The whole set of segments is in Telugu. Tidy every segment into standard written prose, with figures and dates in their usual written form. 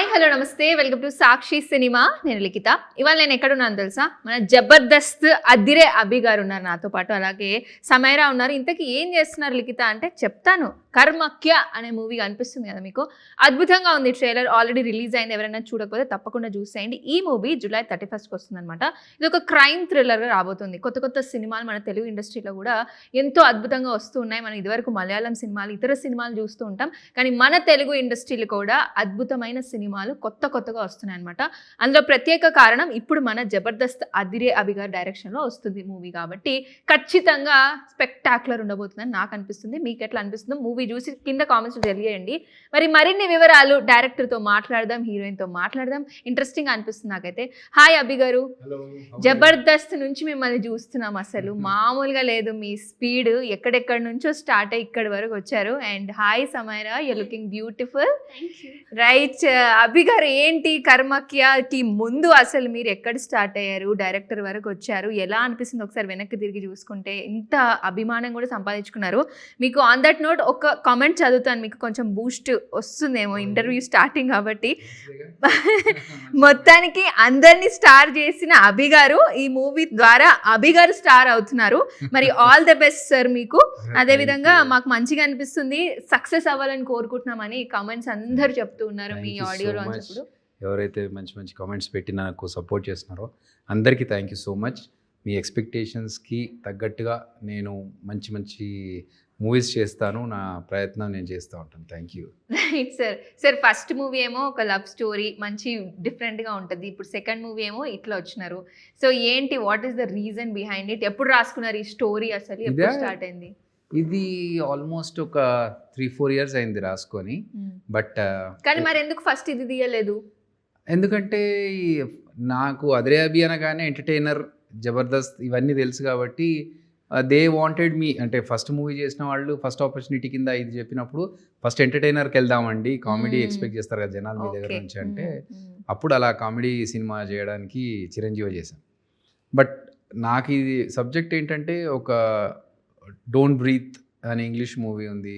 హాయ్ హలో నమస్తే వెల్కమ్ టు సాక్షి సినిమా. నేను లిఖిత. ఇవాళ నేను ఎక్కడున్నాను తెలుసా? మన జబర్దస్త్ అదిరే అభి గారు ఉన్నారు నాతో పాటు, అలాగే సమైరా ఉన్నారు. ఇంతకీ ఏం చేస్తున్నారు లిఖిత అంటే చెప్తాను. కర్మక్య అనే మూవీ కనిపిస్తుంది కదా మీకు, అద్భుతంగా ఉంది. ట్రైలర్ ఆల్రెడీ రిలీజ్ అయింది, ఎవరైనా చూడకపోతే తప్పకుండా చూసేయండి. ఈ మూవీ జూలై 31st వస్తుంది అనమాట. ఇది ఒక క్రైమ్ థ్రిల్లర్గా రాబోతుంది. కొత్త కొత్త సినిమాలు మన తెలుగు ఇండస్ట్రీలో కూడా ఎంతో అద్భుతంగా వస్తూ ఉన్నాయి. మనం ఇదివరకు మలయాళం సినిమాలు, ఇతర సినిమాలు చూస్తూ ఉంటాం, కానీ మన తెలుగు ఇండస్ట్రీలో కూడా అద్భుతమైన సినిమాలు కొత్తగా వస్తున్నాయి అనమాట. అందులో ప్రత్యేక కారణం ఇప్పుడు మన జబర్దస్త్ అదిరే అభి గారి డైరెక్షన్లో వస్తుంది మూవీ, కాబట్టి ఖచ్చితంగా స్పెక్టాక్యులర్ ఉండబోతుందని నాకు అనిపిస్తుంది. మీకు ఎట్లా అనిపిస్తుందో మూవీ చూసి కింద కామెంట్స్ తెలియజేయండి. మరి మరిన్ని వివరాలు డైరెక్టర్తో మాట్లాడదాం, హీరోయిన్తో మాట్లాడదాం. ఇంట్రెస్టింగ్ అనిపిస్తుంది నాకైతే. హాయ్ అభి గారు, జబర్దస్త్ నుంచి మిమ్మల్ని చూస్తున్నాం, అసలు మామూలుగా లేదు మీ స్పీడ్. ఎక్కడెక్కడి నుంచో స్టార్ట్ అయ్యి ఇక్కడి వరకు వచ్చారు. And hi Samaira, you looking beautiful. Right Abhi గారు, ఏంటి కర్మక్యకి ముందు అసలు మీరు ఎక్కడ స్టార్ట్ అయ్యారు, డైరెక్టర్ వరకు వచ్చారు, ఎలా అనిపిస్తుంది ఒకసారి వెనక్కి తిరిగి చూసుకుంటే? ఇంత అభిమానం కూడా సంపాదించుకున్నారు. మీకు ఆన్ దట్ నోట్ ఒక కామెంట్ చదువుతాను, మీకు కొంచెం బూస్ట్ వస్తుందేమో ఇంటర్వ్యూ స్టార్టింగ్ కాబట్టి. మొత్తానికి అందరినీ స్టార్ చేసిన అభి గారు ఈ మూవీ ద్వారా అభి గారు స్టార్ అవుతున్నారు. మరి ఆల్ ద బెస్ట్ సార్ మీకు. అదేవిధంగా మాకు మంచిగా అనిపిస్తుంది, సక్సెస్ అవ్వాలని కోరుకుంటున్నామని కామెంట్స్ అందరూ చెప్తూ ఉన్నారు మీ ఆడియో లాంచ్ అప్పుడు. ఎవరైతే మంచి మంచి కామెంట్స్ పెట్టి నాకు సపోర్ట్ చేస్తున్నారో అందరికీ థ్యాంక్ యూ సో మచ్. మీ ఎక్స్పెక్టేషన్స్కి తగ్గట్టుగా నేను మంచి మంచి మూవీస్ చేస్తాను, నా ప్రయత్నం నేను చేస్తూ ఉంటాను. Thank you. Right sir. Sir first movie ఏమో ఒక లవ్ స్టోరీ, మంచి డిఫరెంట్గా ఉంటుంది. ఇప్పుడు సెకండ్ మూవీ ఏమో ఇట్లా వచ్చినారు. సో ఏంటి, what is the reason behind it? ఎప్పుడు రాసుకున్నారు ఈ స్టోరీ, అసలు ఎప్పుడు స్టార్ట్ అయింది? ఇది ఆల్మోస్ట్ ఒక 3-4 years అయింది రాసుకొని. బట్ కానీ మరి ఎందుకు ఫస్ట్ ఇది తీయలేదు? ఎందుకంటే నాకు అదిరే అభి అనగానే ఎంటర్టైనర్, జబర్దస్త్ ఇవన్నీ తెలుసు కాబట్టి దే వాంటెడ్ మీ, అంటే ఫస్ట్ మూవీ చేసిన వాళ్ళు ఫస్ట్ ఆపర్చునిటీ కింద ఇది చెప్పినప్పుడు ఫస్ట్ ఎంటర్టైనర్కి వెళ్దామండి, కామెడీ ఎక్స్పెక్ట్ చేస్తారు కదా జనాలు మీ దగ్గర నుంచి అంటే, అప్పుడు అలా కామెడీ సినిమా చేయడానికి చిరంజీవి చేశాను. బట్ నాకు ఇది సబ్జెక్ట్ ఏంటంటే ఒక డోంట్ బ్రీత్ అనే ఇంగ్లీష్ మూవీ ఉంది,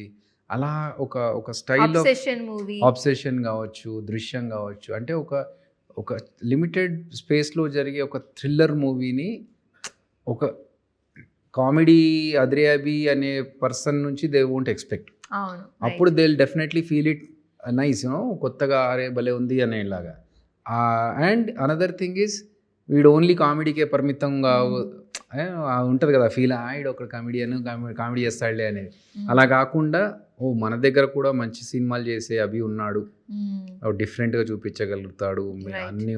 అలా ఒక స్టైల్ ఆబ్సెషన్ కావచ్చు, దృశ్యం కావచ్చు, అంటే ఒక లిమిటెడ్ స్పేస్లో జరిగే ఒక థ్రిల్లర్ మూవీని ఒక కామెడీ అదిరే అభి అనే పర్సన్ నుంచి దే వోంట్ ఎక్స్పెక్ట్. అప్పుడు they will definitely feel it nice, you know, కొత్తగా అరే భలే ఉంది అనేలాగా. అండ్ అనదర్ థింగ్ ఈజ్ వీడు ఓన్లీ కామెడీకే పరిమితంగా ఉంటుంది కదా ఫీల్, ఈడు ఒక కామెడీ చేస్తాడులే అనేది. అలా కాకుండా మన దగ్గర కూడా మంచి సినిమాలు చేసే అభి ఉన్నాడు, డిఫరెంట్గా చూపించగలుగుతాడు అన్ని.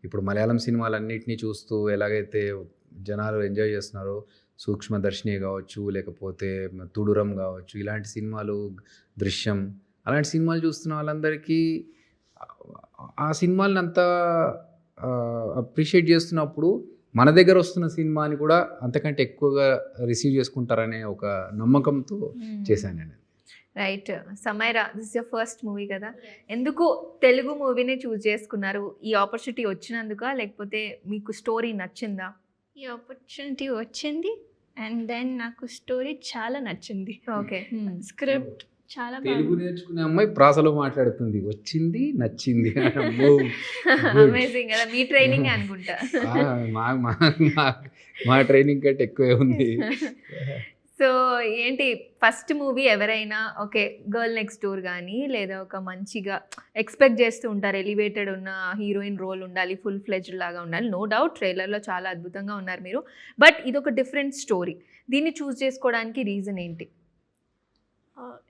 ఇప్పుడు మలయాళం సినిమాలు అన్నిటినీ చూస్తూ ఎలాగైతే జనాలు ఎంజాయ్ చేస్తున్నారో, సూక్ష్మదర్శిని కావచ్చు, లేకపోతే తుడురం కావచ్చు, ఇలాంటి సినిమాలు, దృశ్యం, అలాంటి సినిమాలు చూస్తున్న వాళ్ళందరికీ ఆ సినిమాలను అంతా అప్రిషియేట్ చేస్తున్నప్పుడు మన దగ్గర వస్తున్న సినిమాని కూడా అంతకంటే ఎక్కువగా రిసీవ్ చేసుకుంటారనే ఒక నమ్మకంతో చేశాను నేను. Right. Samaira, this is your first movie కదా, ఎందుకు తెలుగు మూవీని చూస్ చేసుకున్నారు? ఈ ఆపర్చునిటీ వచ్చినందుక, లేకపోతే మీకు స్టోరీ నచ్చిందా? ఈ ఆపర్చునిటీ వచ్చింది అండ్ దెన్ నాకు స్టోరీ చాలా నచ్చింది. ఓకే. స్క్రిప్ట్ చాలా తెలుగు నేర్చుకునే అమ్మాయి ప్రాసలో మాట్లాడుతుంది, వచ్చింది నచ్చింది. అమేజింగ్ కదా, మీ ట్రైనింగ్ అనుకుంటా. మా ట్రైనింగ్ కంటే ఎక్కువే ఉంది. సో ఏంటి, ఫస్ట్ మూవీ ఎవరైనా ఓకే గర్ల్ నెక్స్ట్ డోర్ కానీ, లేదా ఒక మంచిగా ఎక్స్పెక్ట్ చేస్తూ ఉంటారు, ఎలివేటెడ్ ఉన్న హీరోయిన్ రోల్ ఉండాలి, ఫుల్ ఫ్లెడ్జ్డ్ లాగా ఉండాలి. నో డౌట్ ట్రైలర్లో చాలా అద్భుతంగా ఉన్నారు మీరు, బట్ ఇది ఒక డిఫరెంట్ స్టోరీ. దీన్ని చూస్ చేసుకోవడానికి రీజన్ ఏంటి?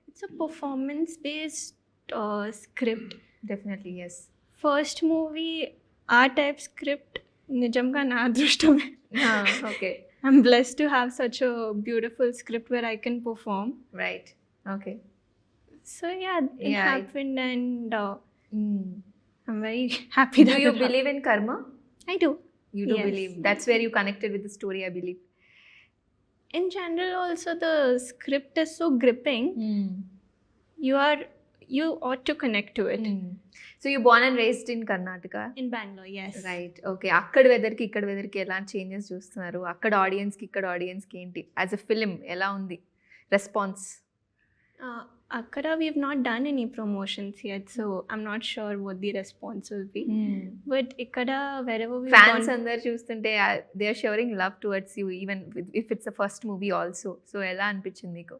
It's a performance based script. Definitely yes. First movie ఆ టైప్ స్క్రిప్ట్ నిజంగా నా అదృష్టమే. Okay. I'm blessed to have such a beautiful script where I can perform. Right. Okay. So yeah, it happened and I'm very happy. Do you believe in karma? I do. You do believe. That's where you connected with the story, I believe. In general also the script is so gripping. You ought to connect to it. So you born and raised in Karnataka? In Bangalore, yes. Right. Okay. అక్కడ వెదర్కి ఇక్కడ వెదర్కి ఎలాంటి చేంజెస్ చూస్తున్నారు? అక్కడ ఆడియన్స్కి ఇక్కడ ఆడియన్స్కి ఏంటి? యాజ్ అ ఫిలిం ఎలా ఉంది response? Akkada we've not done any promotions yet, so I'm not sure what the response will be. But ikkada wherever we've fans gone, అందరు చూస్తుంటే they are showering love towards you even if it's a first movie also. So ఎలా అనిపించింది మీకు?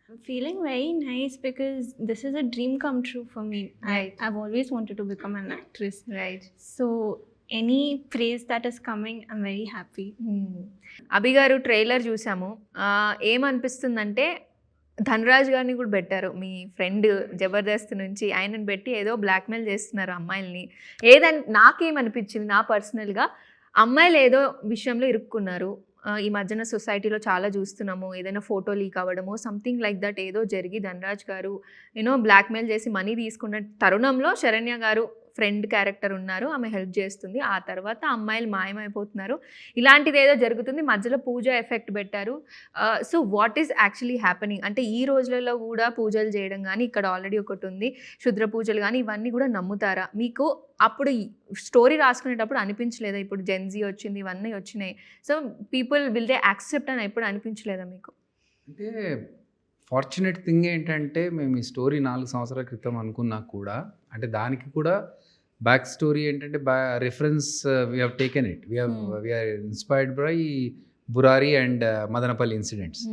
I'm feeling very nice because this is a dream come true for me. Right. I've always wanted to become an actress. Right. So any praise that is coming, I'm very happy. అభి గారు ట్రైలర్ చూసాము. ఏమనిపిస్తుందంటే ధనరాజ్ గారిని కూడా పెట్టారు, మీ ఫ్రెండ్ జబర్దస్త్ నుంచి. ఆయనను పెట్టి ఏదో బ్లాక్మెయిల్ చేస్తున్నారు అమ్మాయిల్ని. నాకేమనిపించింది, నా పర్సనల్గా అమ్మాయిలు ఏదో విషయంలో ఇరుక్కున్నారు. ఈ మధ్యన సొసైటీలో చాలా చూస్తున్నాము, ఏదైనా ఫోటో లీక్ అవ్వడమో సంథింగ్ లైక్ దట్ ఏదో జరిగి ధనరాజ్ గారు బ్లాక్మెయిల్ చేసి మనీ తీసుకున్న తరుణంలో శరణ్య గారు ఫ్రెండ్ క్యారెక్టర్ ఉన్నారు, ఆమె హెల్ప్ చేస్తుంది. ఆ తర్వాత అమ్మాయిలు మాయమైపోతున్నారు, ఇలాంటిది ఏదో జరుగుతుంది. మధ్యలో పూజ ఎఫెక్ట్ పెట్టారు. So what is actually happening అంటే ఈ రోజులలో కూడా పూజలు చేయడం కానీ, ఇక్కడ ఆల్రెడీ ఒకటి ఉంది క్షుద్ర పూజలు కానీ, ఇవన్నీ కూడా నమ్ముతారా? మీకు అప్పుడు స్టోరీ రాసుకునేటప్పుడు అనిపించలేదా? ఇప్పుడు జెన్జీ వచ్చింది, ఇవన్నీ వచ్చినాయి, so people will they accept అని ఎప్పుడు అనిపించలేదా మీకు? అంటే ఫార్చునేట్ థింగ్ ఏంటంటే మేము ఈ స్టోరీ 4 సంవత్సరాల క్రితం అనుకున్నా కూడా, అంటే దానికి కూడా బ్యాక్ స్టోరీ ఏంటంటే reference we have taken it, we are inspired by Burari and Madanapalle incidents.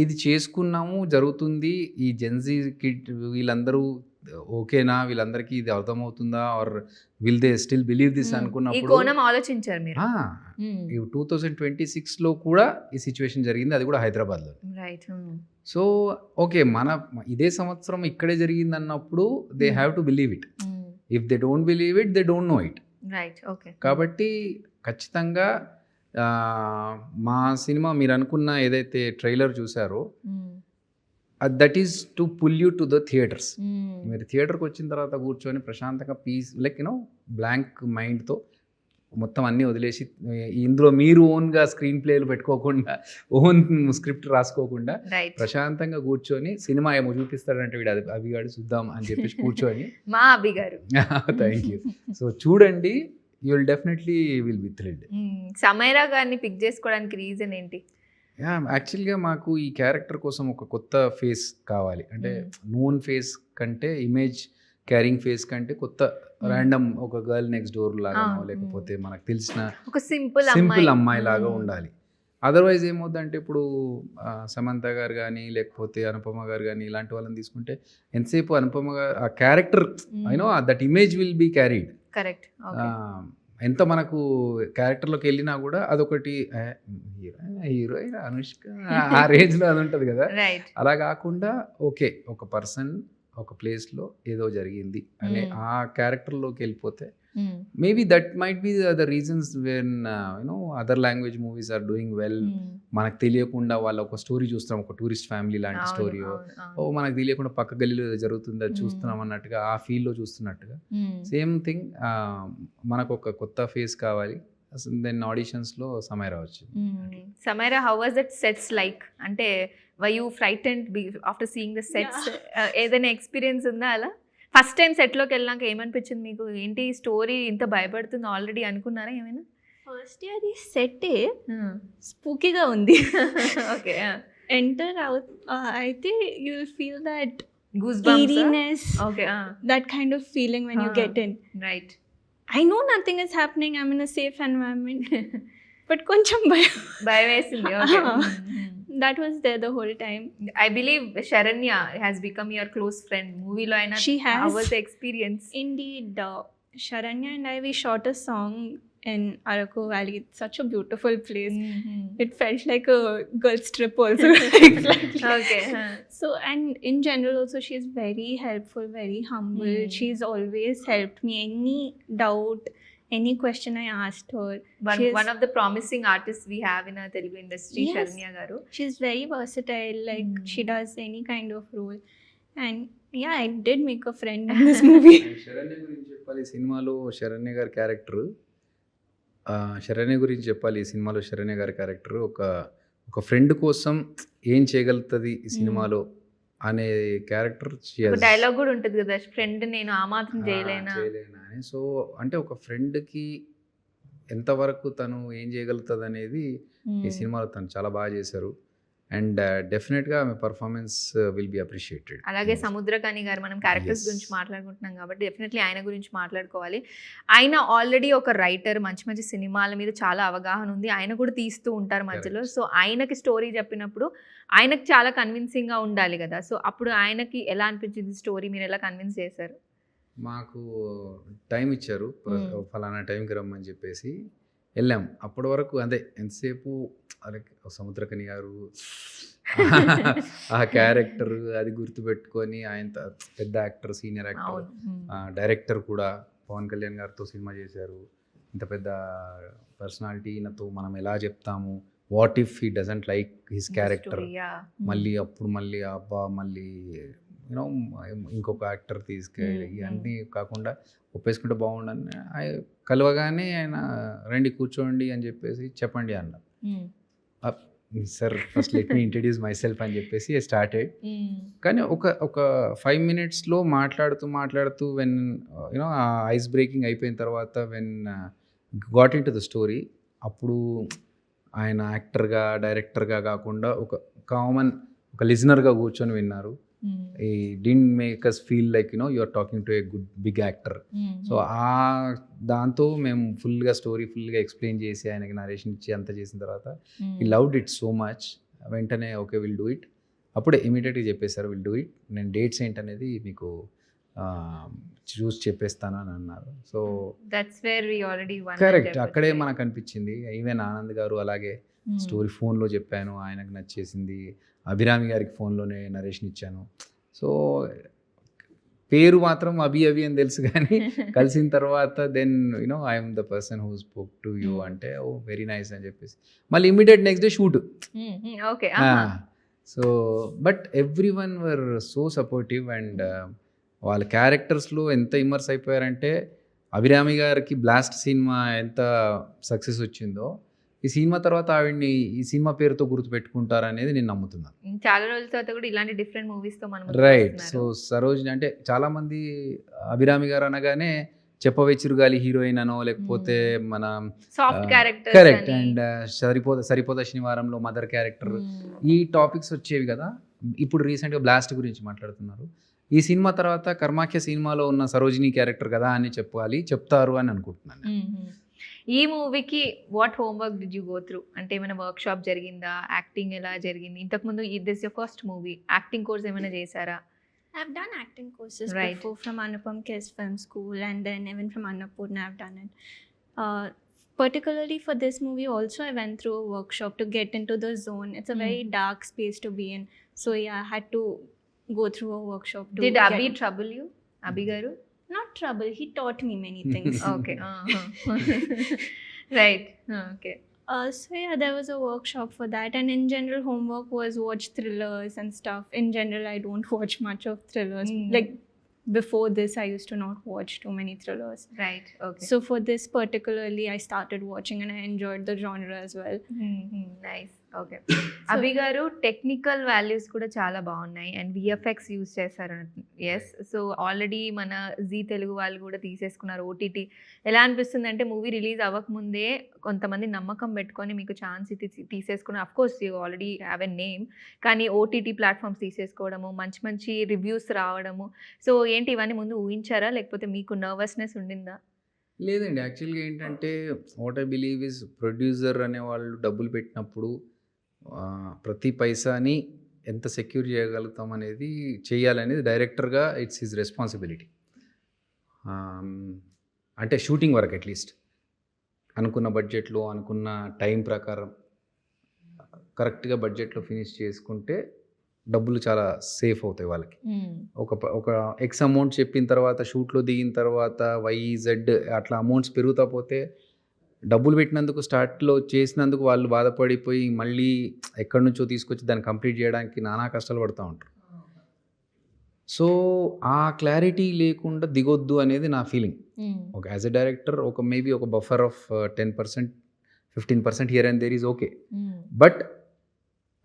ఇది చేసుకున్నాము, జరుగుతుంది. ఈ జెన్జీ కిడ్ వీళ్ళందరూ ఓకేనా, వీళ్ళందరికీ ఇది అర్థమవుతుందా, or will they still believe this ఈ అనుకున్నప్పుడు కోణం ఆలోచించారు మీరు? ఈ 2026లో కూడా ఈ సిచ్యువేషన్ జరిగింది, అది కూడా హైదరాబాద్లో. రైట్. సో ఓకే, ఇదే సంవత్సరం ఇక్కడే జరిగింది అన్నప్పుడు they have to believe it. If they don't believe it, they don't know it. Right. Okay. కాబట్టి ఖచ్చితంగా మా సినిమా మీరు అనుకున్న ఏదైతే ట్రైలర్ చూసారో that is to pull you to the theatres. మీరు థియేటర్కి వచ్చిన తర్వాత కూర్చొని ప్రశాంతంగా పీస్ లైక్ బ్లాంక్ మైండ్తో మొత్తం అన్నీ వదిలేసి, ఇందులో మీరు ఓన్గా స్క్రీన్ ప్లేలు పెట్టుకోకుండా, ఓన్ స్క్రిప్ట్ రాసుకోకుండా ప్రశాంతంగా కూర్చొని సినిమా ఏమో చూపిస్తాడంటే వీడు అభిగాడు చూద్దాం అని చెప్పేసి కూర్చొని మా అభి గారు థ్యాంక్ యూ. సో చూడండి, you will definitely will be thrilled. Samaira గారిని పిక్ చేసుకోవడానికి రీజన్ ఏంటి? యాక్చువల్గా మాకు ఈ క్యారెక్టర్ కోసం ఒక కొత్త ఫేస్ కావాలి. అంటే నోన్ ఫేస్ కంటే, ఇమేజ్ క్యారింగ్ ఫేస్ కంటే కొత్త ర్యాండమ్ ఒక గర్ల్ నెక్స్ట్ డోర్ లాగానో, లేకపోతే మనకు తెలిసిన ఒక సింపుల్ అమ్మాయి లాగా ఉండాలి. అదర్వైజ్ ఏమవుతుందంటే ఇప్పుడు సమంత గారు కానీ, లేకపోతే అనుపమ గారు కానీ, ఇలాంటి వాళ్ళని తీసుకుంటే ఎంతసేపు అనుపమ గారు ఆ character that image will be carried. Correct. ఎంత మనకు క్యారెక్టర్లోకి వెళ్ళినా కూడా అదొకటి హీరోయిన్ అనుష్క ఆ రేంజ్లో అది ఉంటుంది కదా. అలా కాకుండా ఓకే, ఒక పర్సన్ ఒక ప్లేస్లో ఏదో జరిగింది అనే ఆ క్యారెక్టర్లోకి వెళ్ళిపోతే maybe that might be the reasons when other language movies are doing well. మనకు తెలియకుండా వాళ్ళ ఒక స్టోరీ చూస్తున్నాం, ఒక టూరిస్ట్ ఫ్యామిలీ లాంటి స్టోరీ, మనకు తెలియకుండా పక్క గల్లీలో జరుగుతుంది, అది చూస్తున్నాం అన్నట్టుగా, ఆ ఫీల్డ్లో చూస్తున్నట్టుగా. సేమ్ థింగ్ మనకు ఒక కొత్త ఫేస్ కావాలి. దెన్ ఆడిషన్స్లో సమైరా వచ్చింది. Samaira, how was that sets like? అంటే why you frightened after seeing the sets? ఏదైనా ఎక్స్పీరియన్స్ ఉందా అలా? ఫస్ట్ టైం సెట్లోకి వెళ్ళాక ఏమనిపించింది మీకు? ఏంటి స్టోరీ ఇంత భయపడుతుంది ఆల్రెడీ అనుకున్నారా ఏమైనా? ఫస్ట్ అది సెట్ స్పూకీగా ఉంది. ఓకే. ఎంటర్ అయితే you will feel that goosebumps, eeriness, okay, that kind of feeling when you get in. Right. I know nothing is happening, I'm in a safe environment. But కొంచెం భయం వేసింది. Okay. That was there the whole time. I believe Sharanya has become your close friend. Movie lo aina, she has. How was the experience? Indeed, Sharanya and I, we shot a song in Araku Valley. It's such a beautiful place. It felt like a girls trip also. Okay. So, and in general also, she's very helpful, very humble. She's always helped me. Any doubt, any question I asked her. One of the promising artists we have in our Telugu industry, yes. Sharanya garu. She's very versatile. Like she does any kind of role. And yeah, I did make a friend in this movie. Saranya గురించి చెప్పాలి సినిమాలో. శరణ్య గారి క్యారెక్టర్, శరణ్య గురించి చెప్పాలి ఈ సినిమాలో. శరణ్య గారి క్యారెక్టర్ ఒక ఫ్రెండ్ కోసం ఏం చేయగలుగుతుంది ఈ సినిమాలో అనే క్యారెక్టర్. డైలాగ్ కూడా ఉంటుంది కదా, ఫ్రెండ్ నేను ఆ మాత్రం చేయలేనా అని. సో అంటే ఒక ఫ్రెండ్కి ఎంతవరకు తను ఏం చేయగలుగుతుంది అనేది ఈ సినిమాలో తను చాలా బాగా చేశారు. అండ్ డెఫినెట్గా ఆమె పర్ఫార్మెన్స్ విల్ బి అప్రిషియేటెడ్. అలాగే సముద్రకాని గారు, మనం క్యారెక్టర్స్ Yes. గురించి మాట్లాడుకుంటున్నాం కాబట్టి డెఫినెట్లీ ఆయన గురించి మాట్లాడుకోవాలి. ఆయన ఆల్రెడీ ఒక రైటర్, మంచి మంచి సినిమాల మీద చాలా అవగాహన ఉంది. ఆయన కూడా తీస్తూ ఉంటారు మధ్యలో. Correct. సో ఆయనకి స్టోరీ చెప్పినప్పుడు ఆయనకి చాలా కన్విన్సింగ్గా ఉండాలి కదా. సో అప్పుడు ఆయనకి ఎలా అనిపించింది స్టోరీ, మీరు ఎలా కన్విన్స్ చేశారు? మాకు టైం ఇచ్చారు, ఫలానా టైంకి రమ్మని చెప్పేసి వెళ్ళాం. అప్పటి వరకు అదే ఎంతసేపు అరే సముద్రకని గారు ఆ క్యారెక్టర్ అది గుర్తుపెట్టుకొని, ఆయన పెద్ద యాక్టర్, సీనియర్ యాక్టర్, అవును. డైరెక్టర్ కూడా పవన్ కళ్యాణ్ గారితో సినిమా చేశారు. ఇంత పెద్ద పర్సనాలిటీ ఈయనతో మనం ఎలా చెప్తాము, what if he doesn't like his character, మళ్ళీ అప్పుడు మళ్ళీ అబ్బా మళ్ళీ యూనో ఇంకొక యాక్టర్ తీసుకెళ్ళి ఇవన్నీ కాకుండా ఒప్పేసుకుంటే బాగుండని కలవగానే ఆయన రండి కూర్చోండి అని చెప్పేసి చెప్పండి అన్నారు. Sir first let me introduce my self అని చెప్పేసి స్టార్టెడ్. కానీ ఒక 5 minutesలో మాట్లాడుతూ వెన్ యూనో ఆ ఐస్ బ్రేకింగ్ అయిపోయిన తర్వాత when got in to the story, అప్పుడు ఆయన యాక్టర్గా డైరెక్టర్గా కాకుండా ఒక కామన్ ఒక లిజనర్గా కూర్చొని విన్నారు. He did make us feel like you are talking to a good big actor. So ఆ దాంతో మేము ఫుల్గా స్టోరీ ఫుల్గా ఎక్స్ప్లెయిన్ చేసి ఆయనకి నరేషన్ ఇచ్చి అంతా చేసిన తర్వాత he loved it so much. వెంటనే ఓకే విల్ డూ ఇట్, అప్పుడే ఇమీడియట్గా చెప్పేశారు విల్ డూ ఇట్, నేను డేట్స్ ఏంటనేది మీకు చూసి చెప్పేస్తాను అని అన్నారు. So that's where we already won. Correct, అక్కడే మనకు అనిపించింది. ఈవెన్ ఆనంద్ గారు అలాగే స్టోరీ ఫోన్లో చెప్పాను, ఆయనకు నచ్చేసింది. అభిరామి గారికి ఫోన్లోనే నరేషన్ ఇచ్చాను. సో పేరు మాత్రం అభి అని తెలుసు కానీ కలిసిన తర్వాత then you know I'm the person who spoke to you అంటే ఓ వెరీ నైస్ అని చెప్పేసి మళ్ళీ immediate next day shoot. Okay. So but everyone were so supportive and వాళ్ళ క్యారెక్టర్స్లో ఎంత ఇమ్మర్స్ అయిపోయారంటే, అభిరామి గారికి బ్లాస్ట్ సినిమా ఎంత సక్సెస్ వచ్చిందో ఈ సినిమా తర్వాత ఆవిడ్ని ఈ సినిమా పేరుతో గుర్తుపెట్టుకుంటారనేది నేను నమ్ముతున్నాను. చాలా రోజుల తర్వాత కూడా ఇలాంటి డిఫరెంట్ మూవీస్తో మనం రైట్. సో సరోజిని అంటే చాలామంది అభిరామి గారు అనగానే చెప్పవే చిరుగాలి హీరోయిన్ అనో లేకపోతే మన సాఫ్ట్ క్యారెక్టర్, కరెక్ట్, అండ్ సరిపోదా శనివారంలో మదర్ క్యారెక్టర్, ఈ టాపిక్స్ వచ్చేవి కదా. ఇప్పుడు రీసెంట్గా బ్లాస్ట్ గురించి మాట్లాడుతున్నారు. ఈ సినిమా తర్వాత కర్మాఖ్య సినిమాలో ఉన్న సరోజిని క్యారెక్టర్ కదా అని చెప్తారు అని అనుకుంటున్నాను. ఈ మూవీకి what homework did you go through? అంటే ఏమైనా వర్క్ షాప్ జరిగిందా? యాక్టింగ్ ఎలా జరిగింది? ఇంతకుముందు this your first movie, acting course ఏమైనా చేశారా? I've done acting courses Right. before from Anupam Khes Film School, and then even from Annapurna I've done it. Particularly for this movie also I went through a workshop to get into the zone. It's a very dark space to be in. So yeah, I had to go through a workshop to Did get Abhi trouble you? Abhi garu? Not trouble, he taught me many things. Okay. Right. Okay. So yeah, there was a workshop for that, and in general homework was watch thrillers and stuff. In general I don't watch much of thrillers. Like before this I used to not watch too many thrillers. Right. Okay. So for this particularly I started watching and I enjoyed the genre as well. Nice. Okay. Abhi గారు టెక్నికల్ వాల్యూస్ కూడా చాలా బాగున్నాయి అండ్ విఎఫ్ఎక్స్ యూజ్ చేశారు. ఎస్. సో ఆల్రెడీ మన జీ తెలుగు వాళ్ళు కూడా తీసేసుకున్నారు ఓటీటీ. ఎలా అనిపిస్తుంది అంటే మూవీ రిలీజ్ అవ్వకముందే కొంతమంది నమ్మకం పెట్టుకొని మీకు ఛాన్స్ తీసేసుకుని, of course you already have a name, కానీ ఓటీటీ ప్లాట్ఫామ్స్ తీసేసుకోవడము, మంచి మంచి రివ్యూస్ రావడము. సో ఏంటి ఇవన్నీ ముందు ఊహించారా లేకపోతే మీకు నర్వస్నెస్ ఉండిందా? లేదండి, యాక్చువల్గా ఏంటంటే what I believe is producer అనేవాళ్ళు డబ్బులు పెట్టినప్పుడు ప్రతి పైసాని ఎంత సెక్యూర్ చేయగలుగుతాం అనేది చేయాలనేది డైరెక్టర్గా ఇట్స్ హిజ్ రెస్పాన్సిబిలిటీ. అంటే షూటింగ్ వరకు అట్లీస్ట్ అనుకున్న బడ్జెట్లో అనుకున్న టైం ప్రకారం కరెక్ట్గా బడ్జెట్లో ఫినిష్ చేసుకుంటే డబ్బులు చాలా సేఫ్ అవుతాయి వాళ్ళకి. ఒక ఎక్స్ అమౌంట్ చెప్పిన తర్వాత షూట్లో దిగిన తర్వాత YZ అట్లా అమౌంట్స్ పెరుగుతా పోతే డబ్బులు పెట్టినందుకు స్టార్ట్లో చేసినందుకు వాళ్ళు బాధపడిపోయి మళ్ళీ ఎక్కడి నుంచో తీసుకొచ్చి దాన్ని కంప్లీట్ చేయడానికి నానా కష్టాలు పడుతూ ఉంటారు. సో ఆ క్లారిటీ లేకుండా దిగొద్దు అనేది నా ఫీలింగ్. ఒక యాజ్ ఎ డైరెక్టర్ మేబీ ఒక buffer of 10%, 15% here and there is okay. But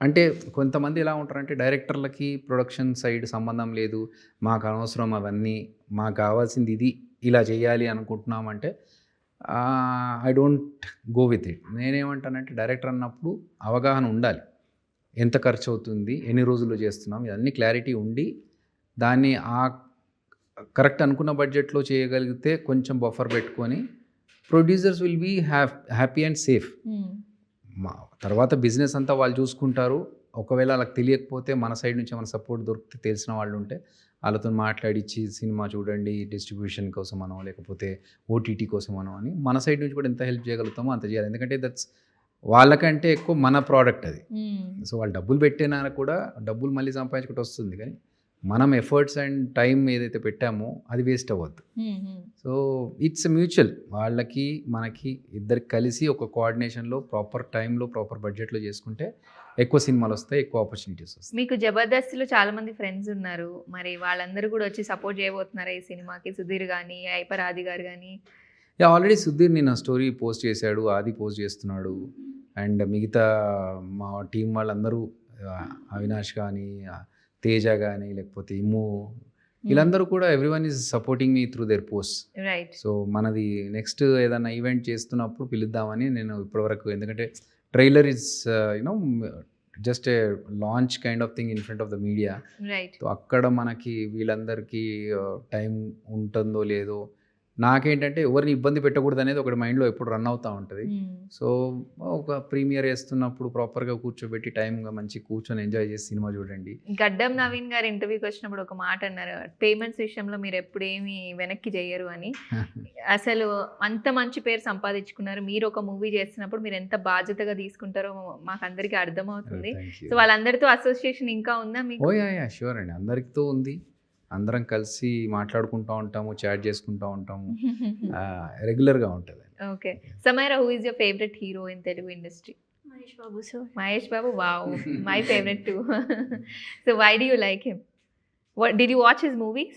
అంటే కొంతమంది ఎలా ఉంటారంటే డైరెక్టర్లకి ప్రొడక్షన్ సైడ్ సంబంధం లేదు, మాకు అనవసరం అవన్నీ, మాకు కావాల్సింది ఇది, ఇలా చేయాలి అనుకుంటున్నామంటే I don't go with it. నేనేమంటానంటే డైరెక్టర్ అన్నప్పుడు అవగాహన ఉండాలి. ఎంత ఖర్చు అవుతుంది, ఎన్ని రోజుల్లో చేస్తున్నాం, ఇవన్నీ క్లారిటీ ఉండి దాన్ని ఆ కరెక్ట్ అనుకున్న బడ్జెట్లో చేయగలిగితే కొంచెం బఫర్ పెట్టుకొని producers will be happy and safe. మా తర్వాత బిజినెస్ అంతా వాళ్ళు చూసుకుంటారు. ఒకవేళ వాళ్ళకి తెలియకపోతే మన సైడ్ నుంచి మన సపోర్ట్ దొరికితే తెలిసిన వాళ్ళు ఉంటే వాళ్ళతో మాట్లాడిచ్చి సినిమా చూడండి డిస్ట్రిబ్యూషన్ కోసం అనో లేకపోతే ఓటీటీ కోసం అనో అని మన సైడ్ నుంచి కూడా ఎంత హెల్ప్ చేయగలుగుతామో అంత చేయాలి. ఎందుకంటే దట్స్ వాళ్ళకంటే ఎక్కువ మన ప్రోడక్ట్ అది. సో వాళ్ళు డబ్బులు పెట్టినా కూడా డబ్బులు మళ్ళీ సంపాదించుకుంటూ వస్తుంది, కానీ మనం ఎఫర్ట్స్ అండ్ టైం ఏదైతే పెట్టామో అది వేస్ట్ అవ్వద్దు. సో ఇట్స్ మ్యూచువల్, వాళ్ళకి మనకి ఇద్దరికి కలిసి ఒక కోఆర్డినేషన్లో ప్రాపర్ టైంలో ప్రాపర్ బడ్జెట్లో చేసుకుంటే ఎక్కువ సినిమాలు వస్తాయి, ఎక్కువ ఆపర్చునిటీస్ వస్తాయి. మీకు జబర్దస్త్లో చాలా మంది ఫ్రెండ్స్ ఉన్నారు, మరి వాళ్ళందరూ కూడా వచ్చి సపోర్ట్ చేయబోతున్నారా ఈ సినిమాకి? సుధీర్ కానీ హైపర్ ఆది గారు కానీ. ఆల్రెడీ సుధీర్ నిన్న స్టోరీ పోస్ట్ చేశాడు, ఆది పోస్ట్ చేస్తున్నాడు, అండ్ మిగతా మా టీం వాళ్ళందరూ అవినాష్ కానీ తేజ కానీ లేకపోతే ఇమ్ము వీళ్ళందరూ కూడా everyone is supporting me through there post. Right. So మనది నెక్స్ట్ ఏదైనా ఈవెంట్ చేస్తున్నప్పుడు పిలుద్దామని నేను ఇప్పటివరకు, ఎందుకంటే trailer is you know just a launch kind of thing in front of the media. Right. So అక్కడ మనకి వీళ్ళందరికీ టైం ఉంటుందో లేదో, నాకేంటంటే ఎవరిని ఇబ్బంది పెట్టకూడదు అనేది ఒకటి మైండ్లో ఎప్పుడు రన్ అవుతూ ఉంటుంది. సో ఒక ప్రీమియర్ వేస్తున్నప్పుడు ప్రాపర్గా కూర్చోబెట్టి టైంగా మంచి కూర్చొని ఎంజాయ్ చేసి సినిమా చూడండి. గడ్డం నవీన్ గారు ఇంటర్వ్యూకి వచ్చినప్పుడు ఒక మాట అన్నారు, పేమెంట్స్ విషయంలో మీరు ఎప్పుడేమి వెనక్కి చేయరు అని. అసలు అంత మంచి పేరు సంపాదించుకున్నారు, మీరు ఒక మూవీ చేస్తున్నప్పుడు మీరు ఎంత బాధ్యతగా తీసుకుంటారో మాకు అందరికీ అర్థమవుతుంది. సో వాళ్ళందరితో అసోసియేషన్ ఇంకా ఉందా మీకు? ఓ యా షూర్ అండి, అందరితో ఉంది. అందరం కలిసి మాట్లాడుకుంటూ ఉంటాము, చాట్ చేసుకుంటూ ఉంటాము, రెగ్యులర్గా ఉంటుంది. Okay. Samaira, who is your favourite hero in Telugu industry? Mahesh Babu, sir. Mahesh Babu, wow, my favorite too. So why do you like him? What did you watch his movies?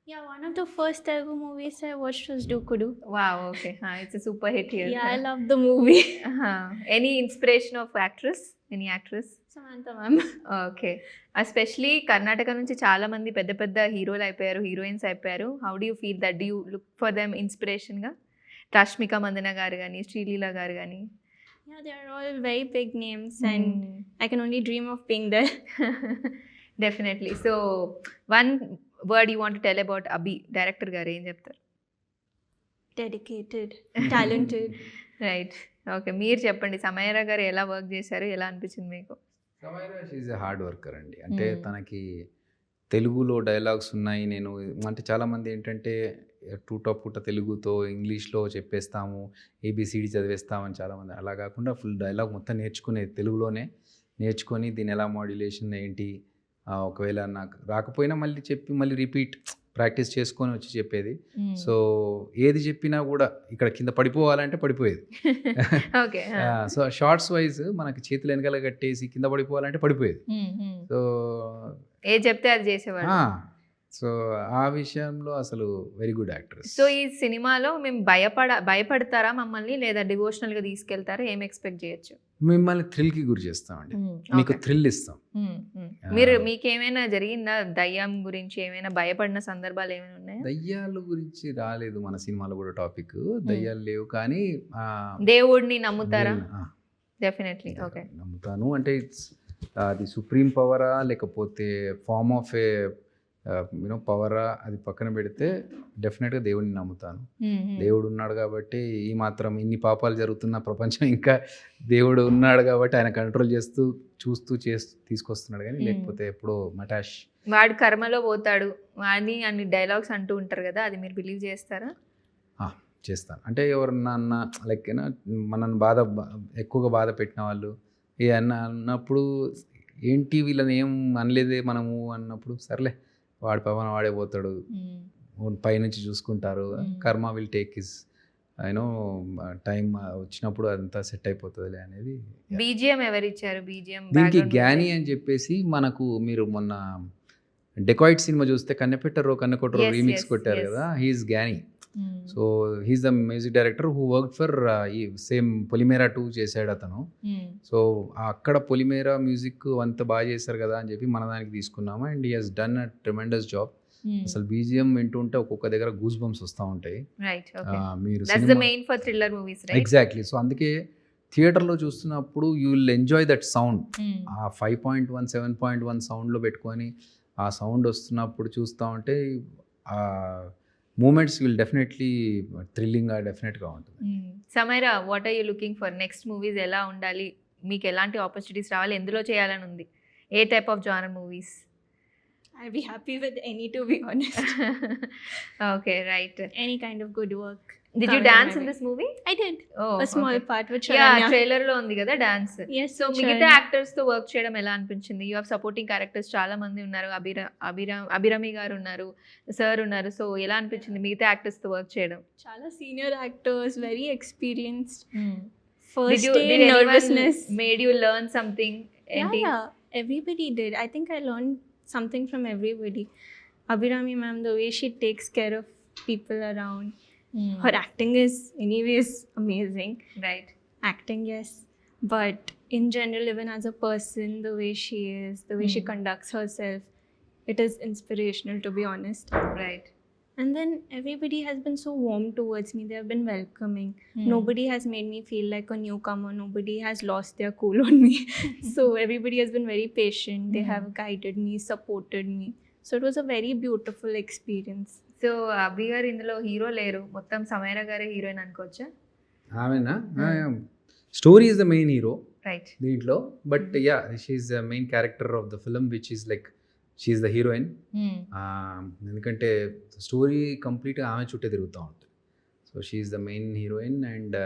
Yeah, one of the first Telugu movies I watched was Dookudu. Wow, okay. It's a super hit here. Yeah, I love the movie. Any inspiration of actress? Any actress? Samantha ma'am. Okay. Especially Karnataka నుంచి చాలా మంది పెద్ద పెద్ద హీరోలు అయిపోయారు, హీరోయిన్స్ అయిపోయారు. How do you feel that? Do you look for them ఇన్స్పిరేషన్గా? రష్మిక మందన గారు కానీ శ్రీలీల గారు కానీ. Yeah, they are all very big names and I can only dream of being there. Definitely. So one word you want to tell about Abhi director గారు ఏం చెప్తారు? Dedicated, talented. రైట్. ఓకే, మీరు చెప్పండి, సమైరా గారు ఎలా వర్క్ చేశారు, ఎలా అనిపించింది మీకు? Samaira she's a hard worker అండి. అంటే తనకి తెలుగులో డైలాగ్స్ ఉన్నాయి. నేను అంటే చాలామంది ఏంటంటే టూట తెలుగుతో ఇంగ్లీష్లో చెప్పేస్తాము, ఏబిసిడి చదివేస్తామని చాలామంది. అలా కాకుండా ఫుల్ డైలాగ్ మొత్తం నేర్చుకునేది తెలుగులోనే నేర్చుకొని దీని ఎలా మాడ్యులేషన్ ఏంటి, ఒకవేళ నాకు రాకపోయినా మళ్ళీ చెప్పి మళ్ళీ రిపీట్ ప్రాక్టీస్ చేసుకొని వచ్చి చెప్పేది. సో ఏది చెప్పినా కూడా ఇక్కడ కింద పడిపోవాలంటే పడిపోయేది. ఓకే. సో షార్ట్స్ వైజ్ మనకి చేతులు వెనకాల కట్టేసి కింద పడిపోవాలంటే పడిపోయేది. సో ఏ చెప్తే అది చేసేవాడు. సో ఆ విషయంలో అసలు వెరీ గుడ్ యాక్ట్రెస్. సో ఈ సినిమాలో మేము భయపడతారా మమ్మల్ని, లేదా డివోషనల్గా తీసుకెళ్తారా? ఏం ఎక్స్పెక్ట్ చేయొచ్చు? మిమ్మల్ని థ్రిల్కి గురి చేస్తామండి, మీకు థ్రిల్ ఇస్తాం. మీరు మీకేమైనా జరిగిందా దయ్యం గురించి, ఏమైనా భయపడిన సందర్భాలు ఏమైనా ఉన్నాయా? దయ్యాల గురించి రాలేదు మన సినిమాలో కూడా టాపిక్, దయ్యాలు లేవు. కానీ దేవుడిని నమ్ముతారా? డెఫినెట్లీ. ఓకే, నమ్ముతాను. అంటే ఇట్స్ అది సుప్రీం పవరా లేకపోతే ఫార్మ్ ఆఫ్ ఏ యూనో పవరా అది పక్కన పెడితే డెఫినెట్గా దేవుడిని నమ్ముతాను. దేవుడు ఉన్నాడు కాబట్టి, ఈ మాత్రం ఇన్ని పాపాలు జరుగుతున్న ప్రపంచం ఇంకా దేవుడు ఉన్నాడు కాబట్టి ఆయన కంట్రోల్ చేస్తూ తీసుకొస్తున్నాడు. కానీ లేకపోతే ఎప్పుడో మటాష్ వాడు కర్మలో పోతాడు అని అన్ని డైలాగ్స్ అంటూ ఉంటారు కదా, అది మీరు బిలీవ్ చేస్తారా? చేస్తాను. అంటే ఎవరన్నా అన్న లైక్ మనల్ని ఎక్కువగా బాధ పెట్టిన వాళ్ళు అన్నప్పుడు ఏంటి వీళ్ళని ఏం అనలేదే మనము అన్నప్పుడు, సర్లే వాడి పవన్ వాడే పోతాడు, పైనుంచి చూసుకుంటారు, కర్మ will take his you know time వచ్చినప్పుడు అదంతా సెట్ అయిపోతుంది అనేది. బీజిఎం ఎవరిచ్చారు? బీజిఎం దీనికి జ్ఞాని అని చెప్పేసి మనకు, మీరు మొన్న డెకాయిట్ సినిమా చూస్తే కన్నకొట్టరో రీమిక్స్ కొట్టారు కదా, he's Gnani. So he's the music director who work for ఈ సేమ్ పొలిమేరా 2 చేశాడు అతను. సో అక్కడ పొలిమేరా మ్యూజిక్ అంత బాగా చేశారు కదా అని చెప్పి మన దానికి తీసుకున్నాము. And he has done a tremendous job. అసలు బీజిఎం వింటుంటే ఒక్కొక్క దగ్గర గూస్ బంప్స్ వస్తూ ఉంటాయి. మీరు ఎగ్జాక్ట్లీ. సో అందుకే థియేటర్లో చూస్తున్నప్పుడు you will enjoy that sound. ఆ 5.1 7.1 సౌండ్లో పెట్టుకొని ఆ సౌండ్ వస్తున్నప్పుడు చూస్తూ ఉంటే ఆ మూమెంట్స్ విల్ డెఫినెట్లీ థ్రిల్లింగ్గా డెఫినెట్గా ఉంటుంది. Samaira, what are you looking for? Next movies ఎలా ఉండాలి, మీకు ఎలాంటి ఆపర్చునిటీస్ రావాలి, ఎందులో చేయాలని ఉంది, a type of genre movies? I'll be happy with any, to be honest. Okay, right. Any kind of good work. Did you coming dance my in way. this movie? I did. Oh, A small okay. part with Yeah, Sharanya. Trailer లో ఉంది కదా డాన్స్. Yes, సో with మిగతా Sharanya. యాక్టర్స్ తో వర్క్ చేయడం ఎలా అనిపించింది? యూ హావ్ సపోర్టింగ్ క్యారెక్టర్స్ చాలా మంది ఉన్నారు, అభిరామి గారు ఉన్నారు, సార్ ఉన్నారు. సో ఎలా అనిపించింది మిగతా యాక్టర్స్ తో వర్క్ చేయడం? Chala senior actors, very experienced. Did First you day did anyone nervousness. made you learn something? Yeah, everybody did. I think I learned something from everybody. Abhirami ma'am, the way she takes care of people around. Her acting is anyways amazing. Right. Acting, yes. But in general, even as a person, the way she is, the way she conducts herself, it is inspirational, to be honest. Right. And then everybody has been so warm towards me. They have been welcoming. Nobody has made me feel like a newcomer. Nobody has lost their cool on me. So everybody has been very patient. They have guided me, supported me. So it was a very beautiful experience. So Abhi గారు ఇందులో హీరో లేరు, మొత్తం సమైరా గారే హీరోయిన్ అనుకోవచ్చా? ఆమెనా? Story is the main hero right. దీంట్లో. But yeah, she's the main character of the film which is like she's the heroine. ఎందుకంటే స్టోరీ కంప్లీట్గా ఆమె చుట్టే తిరుగుతూ ఉంటుంది. So she's the main heroine and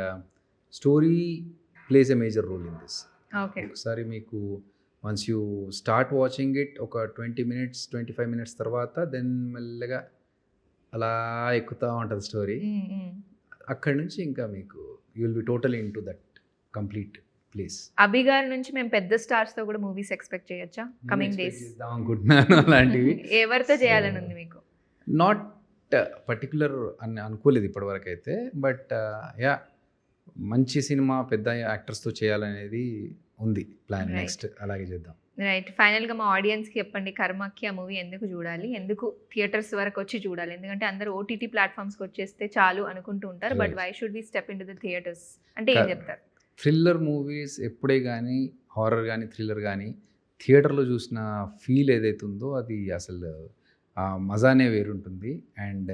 story plays a major role in this. Okay. ఒకసారి మీకు once you start watching it ఒక 20 minutes 25 minutes తర్వాత దెన్ మెల్లగా అలా ఎక్కుతూ ఉంటుంది స్టోరీ. అక్కడి నుంచి ఇంకా మీకు you will be total into that complete place. Abhi గారి నుంచి మేము పెద్ద స్టార్స్ తో కూడా మూవీస్ ఎక్స్పెక్ట్ చేయొచ్చా కమింగ్ డేస్? అనుకుంటున్నాను అలాంటివి. ఎవరితో చేయాలని ఉంది మీకు? నాట్ పర్టికులర్ అని అనుకోలేదు ఇప్పటివరకు అయితే. బట్ యా, మంచి సినిమా పెద్ద యాక్టర్స్తో చేయాలనేది ఉంది ప్లాన్. Right. నెక్స్ట్ అలాగే చేద్దాం. రైట్. ఫైనల్గా మా ఆడియన్స్కి చెప్పండి, కర్మాఖ్య మూవీ ఎందుకు చూడాలి, ఎందుకు థియేటర్స్ వరకు వచ్చి చూడాలి? ఎందుకంటే అందరూ ఓటీటీ ప్లాట్ఫామ్స్కి వచ్చేస్తే చాలు అనుకుంటూ ఉంటారు, but Right. Why should we step in to the theatres అంటే ఏం చెప్తారు? థ్రిల్లర్ మూవీస్ ఎప్పుడే కానీ, హారర్ కానీ థ్రిల్లర్ కానీ థియేటర్లో చూసిన ఫీల్ ఏదైతే ఉందో అది అసలు ఆ మజానే వేరుంటుంది. అండ్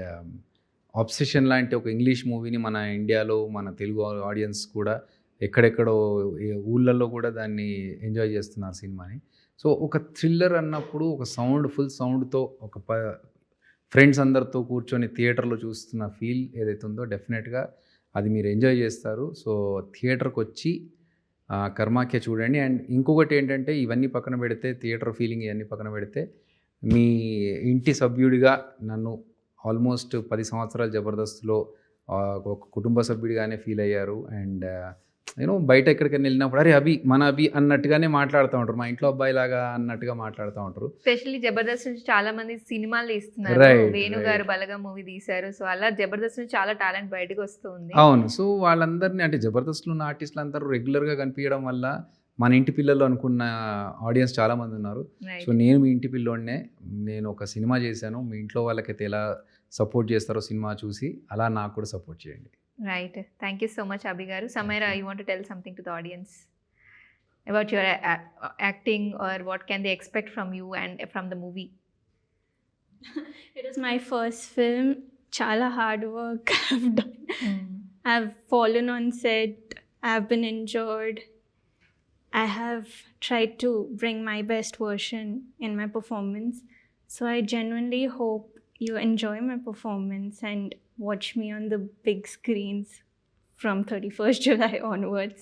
ఆబ్సెషన్ లాంటి ఒక ఇంగ్లీష్ మూవీని మన ఇండియాలో మన తెలుగు ఆడియన్స్ కూడా ఎక్కడెక్కడో ఊళ్ళల్లో కూడా దాన్ని ఎంజాయ్ చేస్తున్నారు సినిమాని. సో ఒక థ్రిల్లర్ అన్నప్పుడు ఒక సౌండ్, ఫుల్ సౌండ్తో ఒక ఫ్రెండ్స్ అందరితో కూర్చొని థియేటర్లో చూస్తున్న ఫీల్ ఏదైతే ఉందో డెఫినెట్గా అది మీరు ఎంజాయ్ చేస్తారు. సో థియేటర్కి వచ్చి కర్మాఖ్య చూడండి. అండ్ ఇంకొకటి ఏంటంటే, ఇవన్నీ పక్కన పెడితే, థియేటర్ ఫీలింగ్ ఇవన్నీ పక్కన పెడితే, మీ ఇంటి సభ్యుడిగా నన్ను ఆల్మోస్ట్ 10 సంవత్సరాలు జబర్దస్త్లో ఒక కుటుంబ సభ్యుడిగానే ఫీల్ అయ్యారు. అండ్ నేను బయట ఎక్కడికైనా వెళ్ళినప్పుడు అరే అభి, మన అభి అన్నట్టుగానే మాట్లాడుతూ ఉంటారు, మా ఇంట్లో అబ్బాయి లాగా అన్నట్టుగా మాట్లాడుతూ ఉంటారు. స్పెషల్లీ జబర్దస్త్ నుంచి చాలా మంది సినిమాలు తీస్తున్నారు. Right, Venu right. గారు బలగం మూవీ తీశారు. సో అలా జబర్దస్త్ నుంచి చాలా టాలెంట్ బయటకు వస్తుంది. అవును. సో వాళ్ళందరినీ అంటే జబర్దస్త్లో ఉన్న ఆర్టిస్టులు అందరూ రెగ్యులర్గా కనిపించడం వల్ల మన ఇంటి పిల్లలు అనుకున్న ఆడియన్స్ చాలామంది ఉన్నారు. Right. సో నేను మీ ఇంటి పిల్లోడినే. నేను ఒక సినిమా చేశాను, మీ ఇంట్లో వాళ్ళకైతే ఎలా సపోర్ట్ చేస్తారో సినిమా చూసి అలా నాకు కూడా సపోర్ట్ చేయండి. Right. Thank you so much, Abhi garu. Samaira, you want to tell something to the audience about your acting, or what can they expect from you and from the movie? It is my first film. Chala hard work I've done. I've fallen on set. I've been injured. I have tried to bring my best version in my performance. So I genuinely hope you enjoy my performance and watch me on the big screens from 31st July onwards.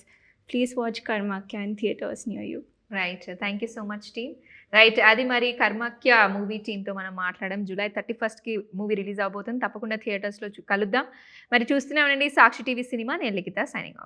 Please watch Karmakya in theaters near you. Right. Thank you so much team. Right, అది మరి కర్మాఖ్య మూవీ టీంతో మనం మాట్లాడడం. జూలై 31st మూవీ రిలీజ్ అవబోతుంది. తప్పకుండా థియేటర్స్లో కలుద్దాం. మరి చూస్తూనే ఉండండి సాక్షి టీవీ సినిమా. నేను లిఖిత, సైనింగ్ ఆఫ్.